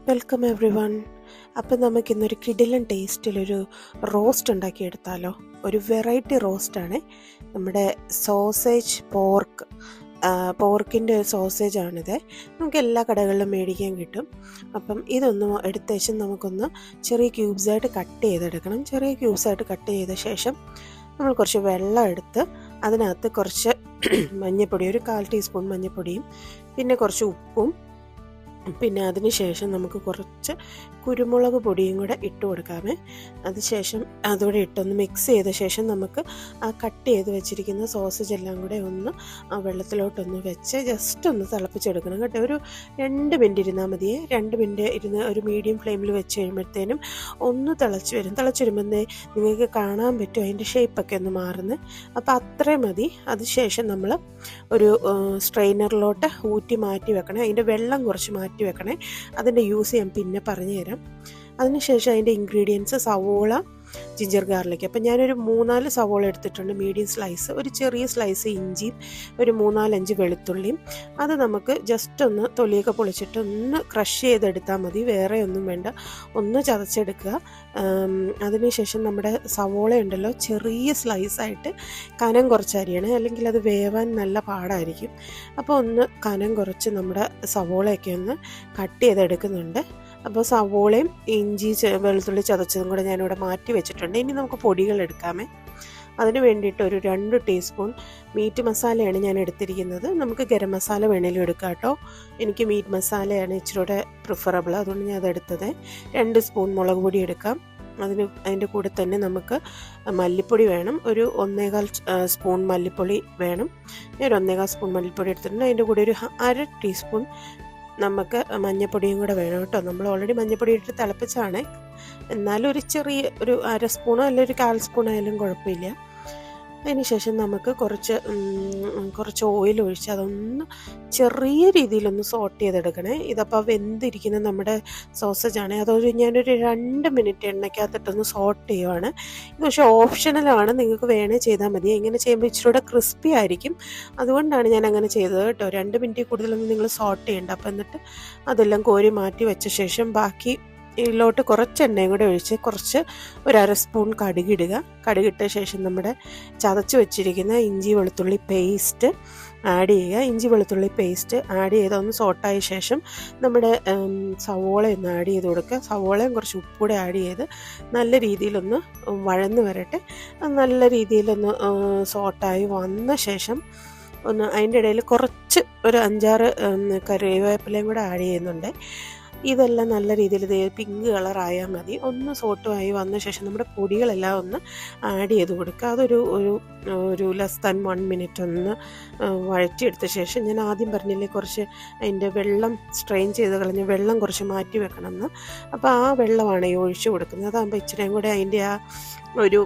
Welcome every one. അപ്പം നമുക്കിന്നൊരു കിടിലൻ ടേസ്റ്റിലൊരു റോസ്റ്റ് ഉണ്ടാക്കിയെടുത്താലോ. ഒരു വെറൈറ്റി റോസ്റ്റാണ്. നമ്മുടെ സോസേജ് പോർക്കിൻ്റെ സോസേജാണിത്. നമുക്ക് എല്ലാ കടകളിലും മേടിക്കാൻ കിട്ടും. അപ്പം ഇതൊന്ന് എടുത്തേച്ച് നമുക്കൊന്ന് ചെറിയ ക്യൂബ്സായിട്ട് കട്ട് ചെയ്തെടുക്കണം. ചെറിയ ക്യൂബ്സായിട്ട് കട്ട് ചെയ്ത ശേഷം നമ്മൾ കുറച്ച് വെള്ളം എടുത്ത് അതിനകത്ത് കുറച്ച് മഞ്ഞൾപ്പൊടി, ഒരു 1/4 ടീസ്പൂൺ മഞ്ഞൾപ്പൊടിയും പിന്നെ കുറച്ച് ഉപ്പും പിന്നെ അതിന് ശേഷം നമുക്ക് കുറച്ച് കുരുമുളക് പൊടിയും കൂടെ ഇട്ട് കൊടുക്കാമേ. അതിനുശേഷം അതുകൂടെ ഇട്ടൊന്ന് മിക്സ് ചെയ്ത ശേഷം നമുക്ക് ആ കട്ട് ചെയ്ത് വെച്ചിരിക്കുന്ന സോസേജ് എല്ലാം കൂടെ ഒന്ന് ആ വെള്ളത്തിലോട്ടൊന്ന് വെച്ച് ജസ്റ്റ് ഒന്ന് തിളപ്പിച്ചെടുക്കണം കേട്ടോ. ഒരു 2 മിനിറ്റ് ഇരുന്നാൽ മതിയേ. 2 മിനിറ്റ് ഇരുന്ന് ഒരു മീഡിയം ഫ്ലെയിമിൽ വെച്ച് കഴിയുമ്പോഴത്തേനും ഒന്ന് തിളച്ച് വരുമ്പോൾ നിങ്ങൾക്ക് കാണാൻ പറ്റും അതിൻ്റെ ഷേപ്പൊക്കെ ഒന്ന് മാറുന്നത്. അപ്പോൾ അത്രയും മതി. അതിനുശേഷം നമ്മൾ ഒരു സ്ട്രെയിനറിലോട്ട് ഊറ്റി മാറ്റി വെക്കണം. അതിൻ്റെ വെള്ളം കുറച്ച് മാറ്റി വെക്കണേ. അതിൻ്റെ യൂസ് ഞാൻ പിന്നെ പറഞ്ഞു തരാം. അതിനുശേഷം അതിൻ്റെ ഇൻഗ്രീഡിയൻസ് സവോള, ജിഞ്ചർ ഗാർലിക്. അപ്പം ഞാനൊരു 3-4 സവോള എടുത്തിട്ടുണ്ട്, മീഡിയം സ്ലൈസ്. ഒരു ചെറിയ സ്ലൈസ് ഇഞ്ചിയും ഒരു 3-4-5 വെളുത്തുള്ളിയും. അത് നമുക്ക് ജസ്റ്റ് ഒന്ന് തൊലിയൊക്കെ പൊളിച്ചിട്ട് ഒന്ന് ക്രഷ് ചെയ്തെടുത്താൽ മതി, വേറെ ഒന്നും വേണ്ട. ഒന്ന് ചതച്ചെടുക്കുക. അതിനുശേഷം നമ്മുടെ സവോള ഉണ്ടല്ലോ, ചെറിയ സ്ലൈസായിട്ട് കനം കുറച്ച് അരിയണം, അല്ലെങ്കിൽ അത് വേവാൻ നല്ല പാടായിരിക്കും. അപ്പോൾ ഒന്ന് കനം കുറച്ച് നമ്മുടെ സവോളയൊക്കെ ഒന്ന് കട്ട് ചെയ്തെടുക്കുന്നുണ്ട്. അപ്പോൾ സവോളയും ഇഞ്ചി വെളുത്തുള്ളി ചതച്ചതും കൂടെ ഞാനിവിടെ മാറ്റി വെച്ചിട്ടുണ്ട്. ഇനി നമുക്ക് പൊടികൾ എടുക്കാമേ. അതിന് വേണ്ടിയിട്ട് ഒരു 2 ടീസ്പൂൺ മീറ്റ് മസാലയാണ് ഞാൻ എടുത്തിരിക്കുന്നത്. നമുക്ക് ഗരം മസാല വേണേലും എടുക്കാം കേട്ടോ. എനിക്ക് മീറ്റ് മസാലയാണ് ഇച്ചിരൂടെ പ്രിഫറബിൾ, അതുകൊണ്ട് ഞാൻ അതെടുത്തത്. 2 സ്പൂൺ മുളക് പൊടി എടുക്കാം. അതിൻ്റെ കൂടെ തന്നെ നമുക്ക് മല്ലിപ്പൊടി വേണം. ഒരു 1.25 സ്പൂൺ മല്ലിപ്പൊടി വേണം. ഞാൻ ഒരു 1.25 സ്പൂൺ മല്ലിപ്പൊടി എടുത്തിട്ടുണ്ട്. അതിൻ്റെ കൂടെ ഒരു 1/2 ടീസ്പൂൺ നമുക്ക് മഞ്ഞൾപ്പൊടിയും കൂടെ വേണം കേട്ടോ. നമ്മൾ ഓൾറെഡി മഞ്ഞൾപ്പൊടി ഇട്ട് തിളപ്പിച്ചാണ്. എന്നാലും ഒരു ചെറിയ ഒരു 1/2 സ്പൂണോ അല്ലെങ്കിൽ ഒരു 1/4 സ്പൂൺ ആയാലും കുഴപ്പമില്ല. അതിനുശേഷം നമുക്ക് കുറച്ച് ഓയിൽ ഒഴിച്ച് അതൊന്ന് ചെറിയ രീതിയിലൊന്ന് സോട്ട് ചെയ്തെടുക്കണേ. ഇതപ്പോൾ വെന്തിരിക്കുന്ന നമ്മുടെ സോസേജാണ്. ഞാനൊരു 2 മിനിറ്റ് എണ്ണയ്ക്കകത്തിട്ടൊന്ന് സോട്ട് ചെയ്യുവാണ്. ഇത് പക്ഷേ ഓപ്ഷണലാണ്, നിങ്ങൾക്ക് വേണേൽ ചെയ്താൽ മതി. ഇങ്ങനെ ചെയ്യുമ്പോൾ ഇച്ചിരൂടെ ക്രിസ്പി ആയിരിക്കും, അതുകൊണ്ടാണ് ഞാൻ അങ്ങനെ ചെയ്തത് കേട്ടോ. 2 മിനിറ്റ് കൂടുതലൊന്നും നിങ്ങൾ സോട്ട് ചെയ്യണ്ട. അപ്പോൾ എന്നിട്ട് അതെല്ലാം കോരി മാറ്റി വെച്ച ശേഷം ബാക്കി ഇതിലോട്ട് കുറച്ച് എണ്ണയും കൂടെ ഒഴിച്ച് ഒരു 1/2 സ്പൂൺ കടുകിടുക. കടുകിട്ട ശേഷം നമ്മുടെ ചതച്ച് വെച്ചിരിക്കുന്ന ഇഞ്ചി വെളുത്തുള്ളി പേസ്റ്റ് ആഡ് ചെയ്യുക. ഇഞ്ചി വെളുത്തുള്ളി പേസ്റ്റ് ആഡ് ചെയ്ത് ഒന്ന് സോട്ടായ ശേഷം നമ്മുടെ സവോള ഒന്ന് ആഡ് ചെയ്ത് കൊടുക്കുക. സവോളയും കുറച്ച് ഉപ്പൂടെ ആഡ് ചെയ്ത് നല്ല രീതിയിലൊന്ന് വഴന്ന് വരട്ടെ. നല്ല രീതിയിലൊന്ന് സോട്ടായി വന്ന ശേഷം അതിൻ്റെ ഇടയിൽ കുറച്ച് ഒരു 5-6 കറിവേപ്പിലയും കൂടെ ആഡ് ചെയ്യുന്നുണ്ട്. ഇതെല്ലാം നല്ല രീതിയിൽ പിങ്ക് കളറായാൽ മതി. ഒന്ന് സോട്ടുമായി വന്ന ശേഷം നമ്മുടെ പൊടികളെല്ലാം ഒന്ന് ആഡ് ചെയ്ത് കൊടുക്കുക. അതൊരു ലെസ് ദാൻ 1 മിനിറ്റ് ഒന്ന് വഴറ്റിയെടുത്ത ശേഷം, ഞാൻ ആദ്യം പറഞ്ഞില്ലേ കുറച്ച് അതിൻ്റെ വെള്ളം സ്ട്രെയിൻ ചെയ്ത് കളഞ്ഞ് വെള്ളം കുറച്ച് മാറ്റി വെക്കണമെന്ന്. അപ്പോൾ ആ വെള്ളമാണ് ഈ ഒഴിച്ചു കൊടുക്കുന്നത്. അതാകുമ്പോൾ ഇച്ചിരിയും കൂടെ അതിൻ്റെ ആ ഒരു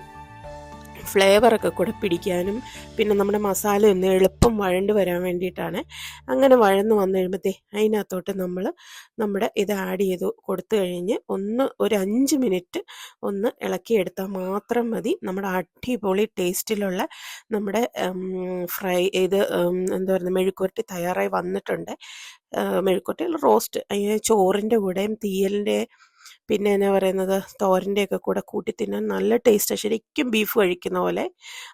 ഫ്ലേവറൊക്കെ കൂടെ പിടിക്കാനും പിന്നെ നമ്മുടെ മസാല ഒന്ന് എളുപ്പം വഴണ്ട് വരാൻ വേണ്ടിയിട്ടാണ്. അങ്ങനെ വഴന്ന് വന്നു കഴിയുമ്പോഴത്തേ അതിനകത്തോട്ട് നമ്മൾ നമ്മുടെ ഇത് ആഡ് ചെയ്ത് കൊടുത്തു കഴിഞ്ഞ് ഒരു 5 മിനിറ്റ് ഒന്ന് ഇളക്കിയെടുത്താൽ മാത്രം മതി. നമ്മുടെ അടിപൊളി ടേസ്റ്റിലുള്ള നമ്മുടെ എന്താ പറയുക, മെഴുക്കുവരട്ടി തയ്യാറായി വന്നിട്ടുണ്ട്. മെഴുക്കുവരട്ടി റോസ്റ്റ് ചോറിൻ്റെ കൂടെയും തീയലിൻ്റെ പിന്നെ എന്നാ പറയുന്നത് തോരൻ്റെയൊക്കെ കൂടെ കൂട്ടി തിന്നാൻ നല്ല ടേസ്റ്റാണ്, ശരിക്കും ബീഫ് കഴിക്കുന്ന പോലെ.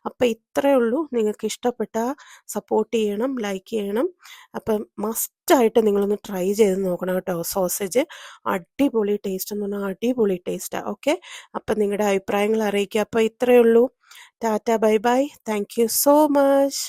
അപ്പം ഇത്രയേ ഉള്ളൂ. നിങ്ങൾക്ക് ഇഷ്ടപ്പെട്ടാൽ സപ്പോർട്ട് ചെയ്യണം, ലൈക്ക് ചെയ്യണം. അപ്പം മസ്റ്റായിട്ട് നിങ്ങളൊന്ന് ട്രൈ ചെയ്ത് നോക്കണം കേട്ടോ. സോസേജ് അടിപൊളി ടേസ്റ്റ് എന്ന് പറഞ്ഞാൽ അടിപൊളി ടേസ്റ്റാണ്. ഓക്കെ, അപ്പം നിങ്ങളുടെ അഭിപ്രായങ്ങൾ അറിയിക്കുക. അപ്പോൾ ഇത്രയേ ഉള്ളൂ. Tata, bye bye, thank you so much.